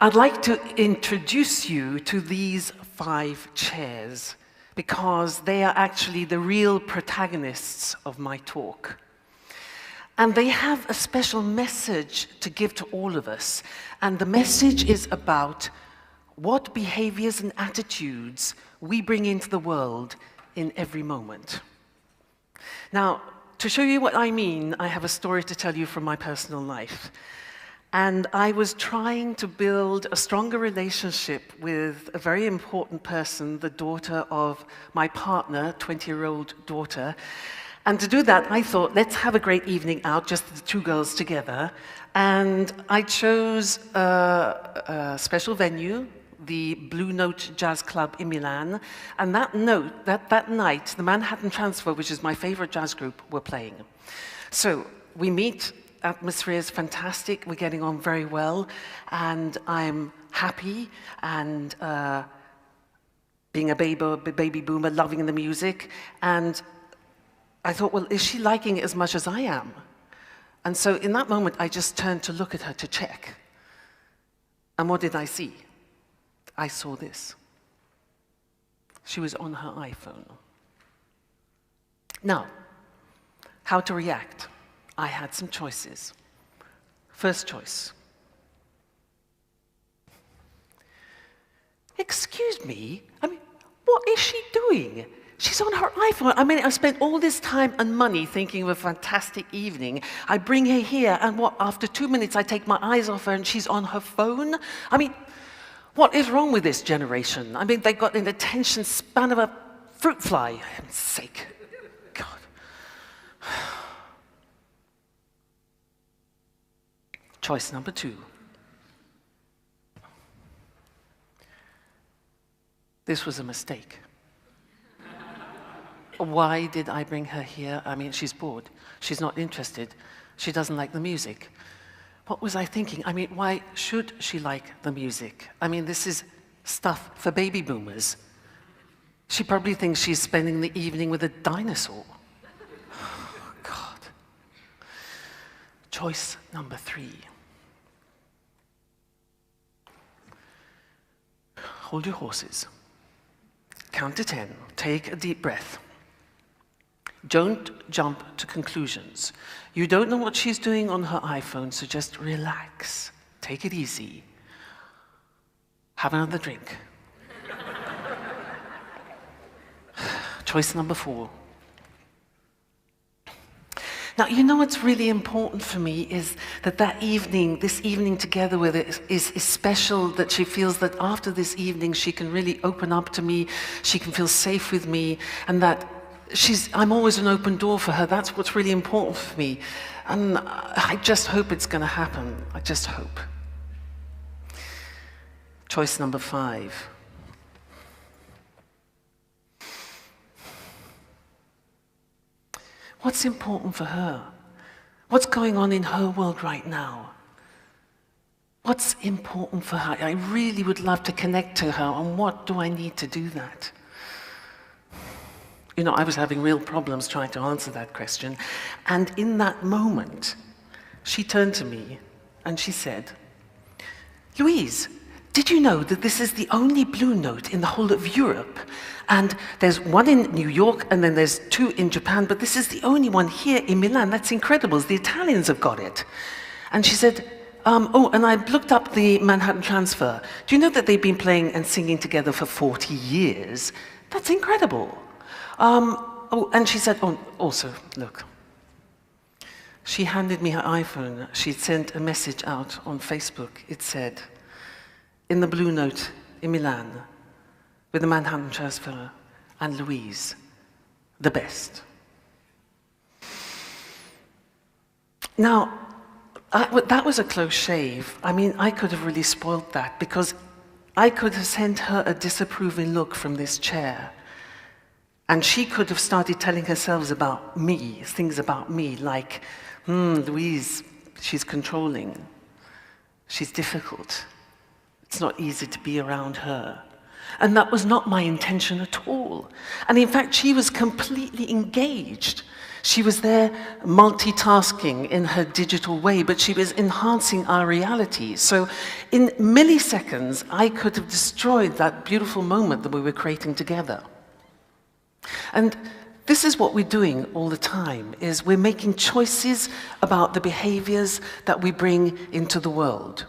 I'd like to introduce you to these 5 chairs because they are actually the real protagonists of my talk. And they have a special message to give to all of us. And the message is about what behaviors and attitudes we bring into the world in every moment. Now, to show you what I mean, I have a story to tell you from my personal life. And I was trying to build a stronger relationship with a very important person, the daughter of my partner, 20-year-old daughter. And to do that, I thought, let's have a great evening out, just the 2 girls together. And I chose a special venue, the Blue Note Jazz Club in Milan. And that night, the Manhattan Transfer, which is my favorite jazz group, were playing. So we meet. Atmosphere is fantastic, we're getting on very well, and I'm happy, and being a baby boomer, loving the music, and I thought, well, is she liking it as much as I am? And so in that moment, I just turned to look at her to check. And what did I see? I saw this. She was on her iPhone. Now, how to react? I had some choices. First choice. Excuse me, what is she doing? She's on her iPhone. I spent all this time and money thinking of a fantastic evening. I bring her here, and after 2 minutes, I take my eyes off her and she's on her phone? What is wrong with this generation? They've got an attention span of a fruit fly, for heaven's sake. God. Choice number 2. This was a mistake. Why did I bring her here? She's bored. She's not interested. She doesn't like the music. What was I thinking? Why should she like the music? This is stuff for baby boomers. She probably thinks she's spending the evening with a dinosaur. Oh, God. Choice number 3. Hold your horses. Count to 10. Take a deep breath. Don't jump to conclusions. You don't know what she's doing on her iPhone, so just relax. Take it easy. Have another drink. Choice number 4. Now, you know what's really important for me is that this evening together with it is special, that she feels that after this evening she can really open up to me, she can feel safe with me, and that I'm always an open door for her. That's what's really important for me. And I just hope it's going to happen. I just hope. Choice number 5. What's important for her? What's going on in her world right now? What's important for her? I really would love to connect to her, and what do I need to do that? I was having real problems trying to answer that question, and in that moment, she turned to me and she said, Louise, did you know that this is the only Blue Note in the whole of Europe? And there's one in New York, and then there's 2 in Japan, but this is the only one here in Milan. That's incredible. The Italians have got it. And she said, and I looked up the Manhattan Transfer. Do you know that they've been playing and singing together for 40 years? That's incredible. And she said, also, look. She handed me her iPhone. She'd sent a message out on Facebook. It said, in the Blue Note in Milan, with the Manhattan Transfer and Louise, the best. Now, that was a close shave. I could have really spoiled that, because I could have sent her a disapproving look from this chair, and she could have started telling herself about me, things about me, like, Louise, she's controlling, she's difficult. It's not easy to be around her. And that was not my intention at all. And in fact, she was completely engaged. She was there multitasking in her digital way, but she was enhancing our reality. So in milliseconds, I could have destroyed that beautiful moment that we were creating together. And this is what we're doing all the time, is we're making choices about the behaviors that we bring into the world.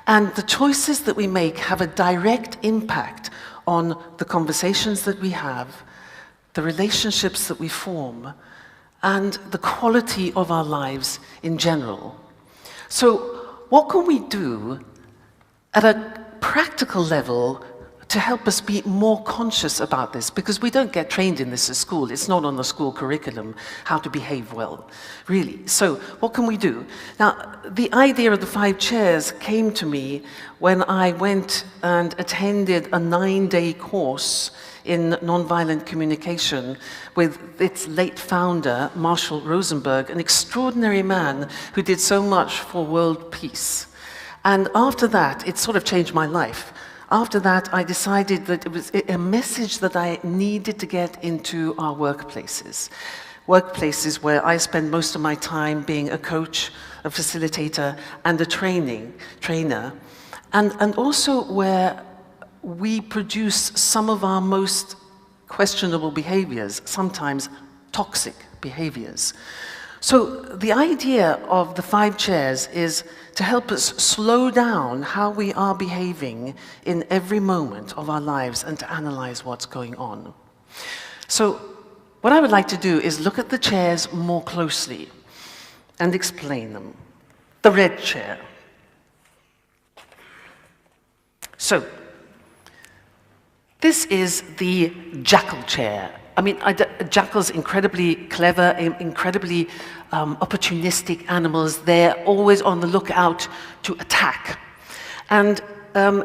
And the choices that we make have a direct impact on the conversations that we have, the relationships that we form, and the quality of our lives in general. So what can we do at a practical level to help us be more conscious about this? Because we don't get trained in this at school. It's not on the school curriculum, how to behave well, really. So what can we do? Now, the idea of the 5 chairs came to me when I went and attended a 9-day course in nonviolent communication with its late founder, Marshall Rosenberg, an extraordinary man who did so much for world peace. And after that, it sort of changed my life. After that, I decided that it was a message that I needed to get into our workplaces. Workplaces where I spend most of my time being a coach, a facilitator, and a trainer. And also where we produce some of our most questionable behaviors, sometimes toxic behaviors. So the idea of the 5 chairs is to help us slow down how we are behaving in every moment of our lives and to analyze what's going on. So what I would like to do is look at the chairs more closely and explain them. The red chair. So this is the jackal chair. I mean, jackals are incredibly clever, incredibly opportunistic animals. They're always on the lookout to attack. And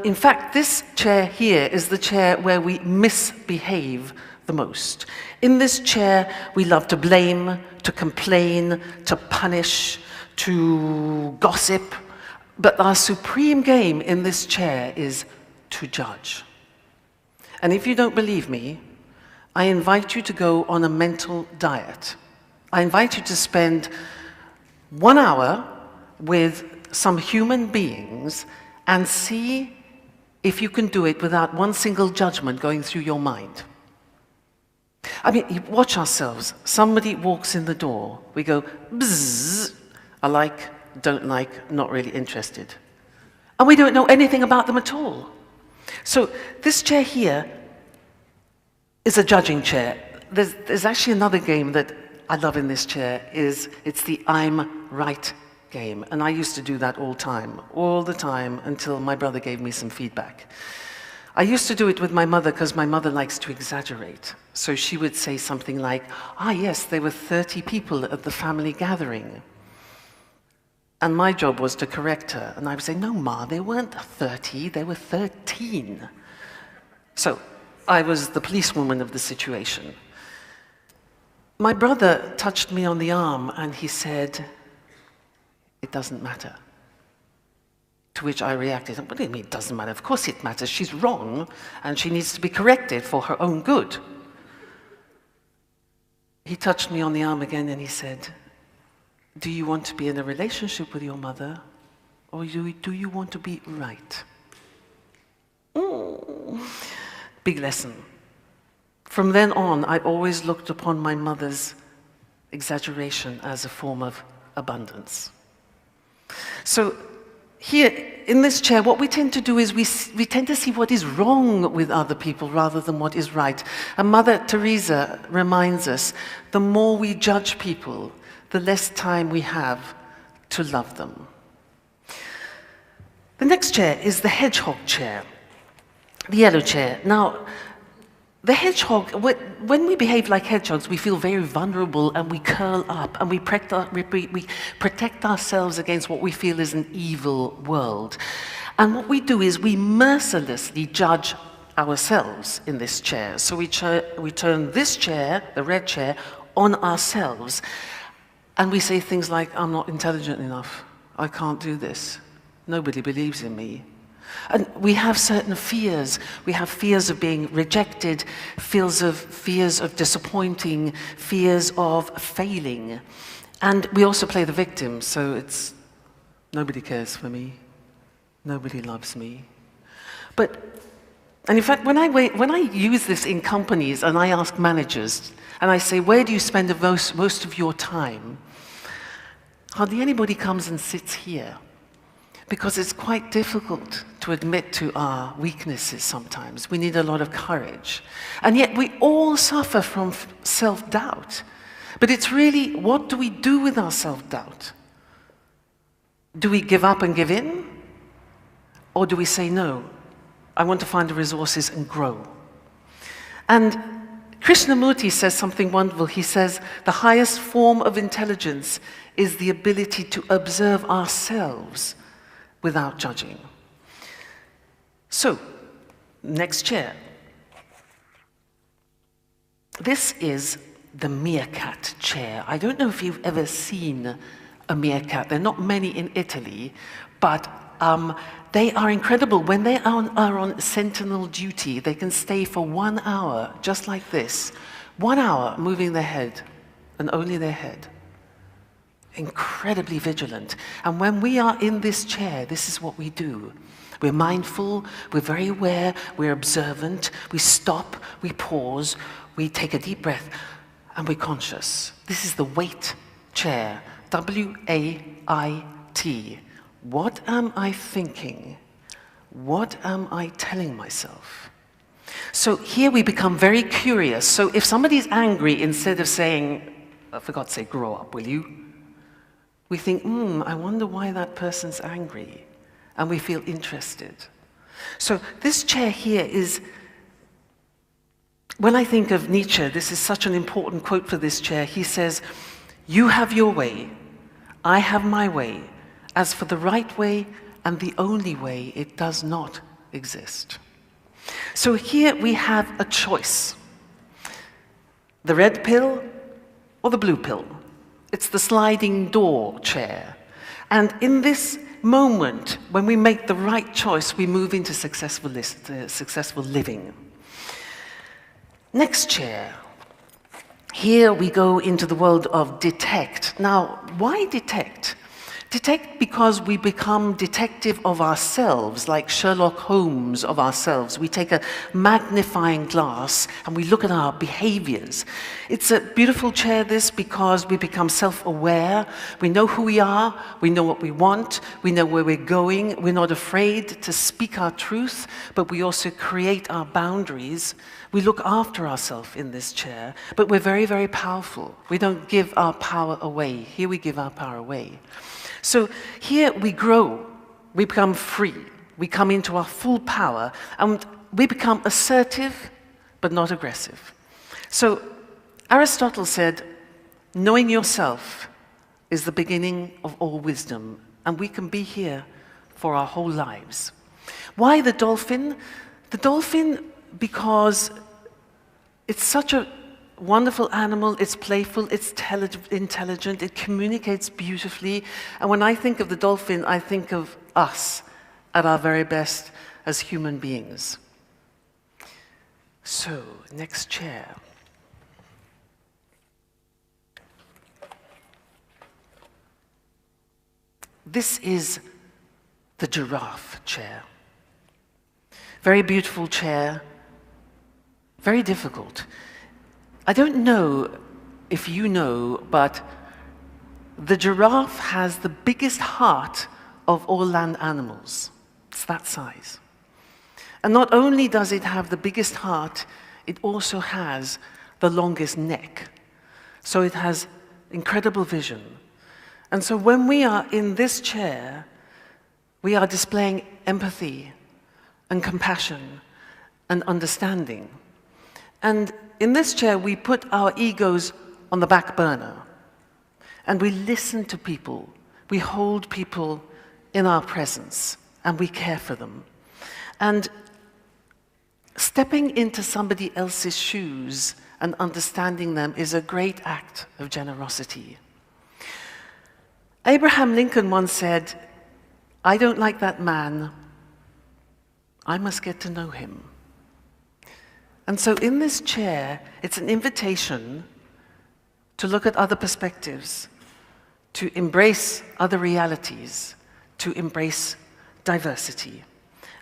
in fact, this chair here is the chair where we misbehave the most. In this chair, we love to blame, to complain, to punish, to gossip. But our supreme game in this chair is to judge. And if you don't believe me, I invite you to go on a mental diet. I invite you to spend 1 hour with some human beings and see if you can do it without one single judgment going through your mind. I mean, watch ourselves. Somebody walks in the door. We go, bzzz, I like, don't like, not really interested. And we don't know anything about them at all. So this chair here is a judging chair. There's actually another game that I love in this chair. It's the I'm right game. And I used to do that all the time, until my brother gave me some feedback. I used to do it with my mother because my mother likes to exaggerate. So she would say something like, yes, there were 30 people at the family gathering. And my job was to correct her. And I would say, no, Ma, there weren't 30, there were 13. So I was the policewoman of the situation. My brother touched me on the arm and he said, it doesn't matter. To which I reacted, what do you mean it doesn't matter? Of course it matters. She's wrong and she needs to be corrected for her own good. He touched me on the arm again and he said, do you want to be in a relationship with your mother, or do you want to be right? Big lesson. From then on, I always looked upon my mother's exaggeration as a form of abundance. So here, in this chair, what we tend to do is we tend to see what is wrong with other people rather than what is right. And Mother Teresa reminds us, the more we judge people, the less time we have to love them. The next chair is the hedgehog chair, the yellow chair. Now, the hedgehog, when we behave like hedgehogs, we feel very vulnerable and we curl up and we protect ourselves against what we feel is an evil world. And what we do is we mercilessly judge ourselves in this chair. So we turn this chair, the red chair, on ourselves. And we say things like, I'm not intelligent enough. I can't do this. Nobody believes in me. And we have certain fears. We have fears of being rejected, fears of disappointing, fears of failing. And we also play the victim, so it's nobody cares for me, nobody loves me. And in fact, when I use this in companies and I ask managers, and I say, where do you spend the most of your time? Hardly anybody comes and sits here, because it's quite difficult to admit to our weaknesses sometimes. We need a lot of courage. And yet we all suffer from self-doubt. But it's really, what do we do with our self-doubt? Do we give up and give in? Or do we say, no, I want to find the resources and grow? And Krishnamurti says something wonderful. He says, the highest form of intelligence is the ability to observe ourselves without judging. So, next chair. This is the meerkat chair. I don't know if you've ever seen a meerkat. There are not many in Italy, but they are incredible. When they are on sentinel duty, they can stay for 1 hour, just like this. 1 hour moving their head, and only their head. Incredibly vigilant. And when we are in this chair, this is what we do. We're mindful, we're very aware, we're observant, we stop, we pause, we take a deep breath, and we're conscious. This is the wait chair, W-A-I-T. What am I thinking? What am I telling myself? So here we become very curious. So if somebody's angry, instead of saying, for God's sake, grow up, will you? We think, I wonder why that person's angry. And we feel interested. So this chair here is, when I think of Nietzsche, this is such an important quote for this chair. He says, you have your way, I have my way. As for the right way and the only way, it does not exist. So here we have a choice. The red pill or the blue pill. It's the sliding door chair. And in this moment, when we make the right choice, we move into successful living. Next chair. Here we go into the world of detect. Now, why detect? Detect because we become detective of ourselves, like Sherlock Holmes of ourselves. We take a magnifying glass and we look at our behaviors. It's a beautiful chair, this, because we become self-aware. We know who we are, we know what we want, we know where we're going. We're not afraid to speak our truth, but we also create our boundaries. We look after ourselves in this chair, but we're very, very powerful. We don't give our power away. Here we give our power away. So here we grow, we become free, we come into our full power, and we become assertive, but not aggressive. So Aristotle said, knowing yourself is the beginning of all wisdom, and we can be here for our whole lives. Why the dolphin? The dolphin, because it's such a wonderful animal, it's playful, it's intelligent, it communicates beautifully. And when I think of the dolphin, I think of us at our very best as human beings. So, next chair. This is the giraffe chair. Very beautiful chair, very difficult. I don't know if you know, but the giraffe has the biggest heart of all land animals. It's that size. And not only does it have the biggest heart, it also has the longest neck. So it has incredible vision. And so when we are in this chair, we are displaying empathy and compassion and understanding. And in this chair, we put our egos on the back burner. And we listen to people. We hold people in our presence. And we care for them. And stepping into somebody else's shoes and understanding them is a great act of generosity. Abraham Lincoln once said, I don't like that man, I must get to know him. And so in this chair, it's an invitation to look at other perspectives, to embrace other realities, to embrace diversity,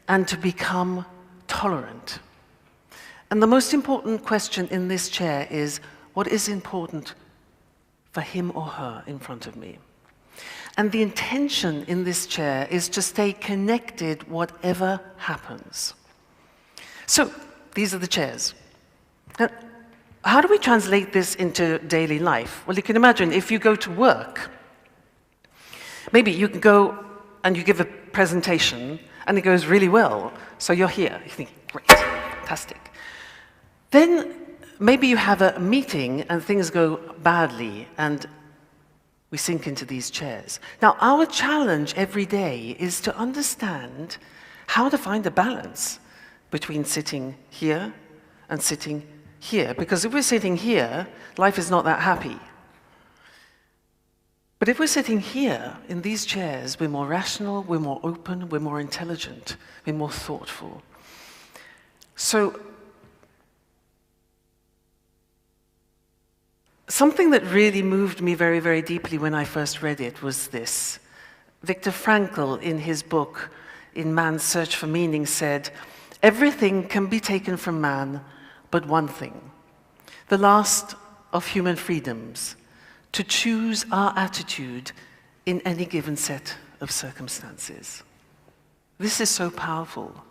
and to become tolerant. And the most important question in this chair is, what is important for him or her in front of me? And the intention in this chair is to stay connected whatever happens. So, these are the chairs. Now, how do we translate this into daily life? Well, you can imagine if you go to work, maybe you can go and you give a presentation and it goes really well, so you're here. You think, great, fantastic. Then maybe you have a meeting and things go badly and we sink into these chairs. Now, our challenge every day is to understand how to find a balance between sitting here and sitting here. Because if we're sitting here, life is not that happy. But if we're sitting here in these chairs, we're more rational, we're more open, we're more intelligent, we're more thoughtful. So, something that really moved me very, very deeply when I first read it was this. Viktor Frankl, in his book, In Man's Search for Meaning, said, "Everything can be taken from man, but one thing, the last of human freedoms, to choose our attitude in any given set of circumstances." This is so powerful.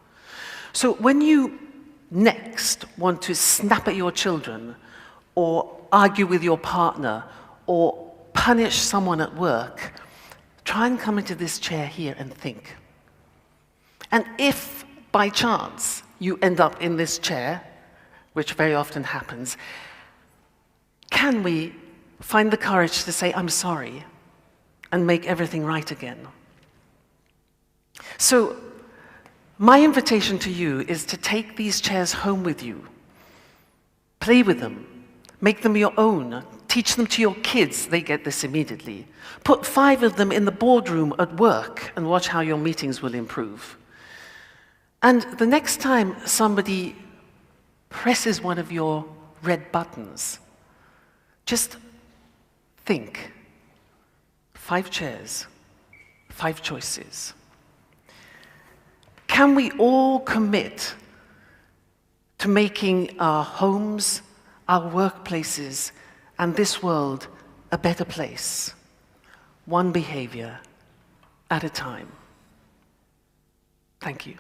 So when you next want to snap at your children, or argue with your partner, or punish someone at work, try and come into this chair here and think. And if, by chance, you end up in this chair, which very often happens, can we find the courage to say, "I'm sorry," and make everything right again? So, my invitation to you is to take these chairs home with you. Play with them. Make them your own. Teach them to your kids. They get this immediately. Put 5 of them in the boardroom at work and watch how your meetings will improve. And the next time somebody presses one of your red buttons, just think. 5 chairs, 5 choices. Can we all commit to making our homes, our workplaces, and this world a better place, one behavior at a time? Thank you.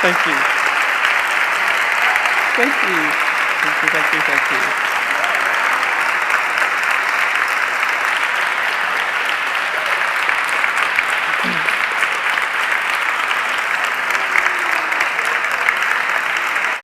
Thank you. Thank you. Thank you, thank you, thank you.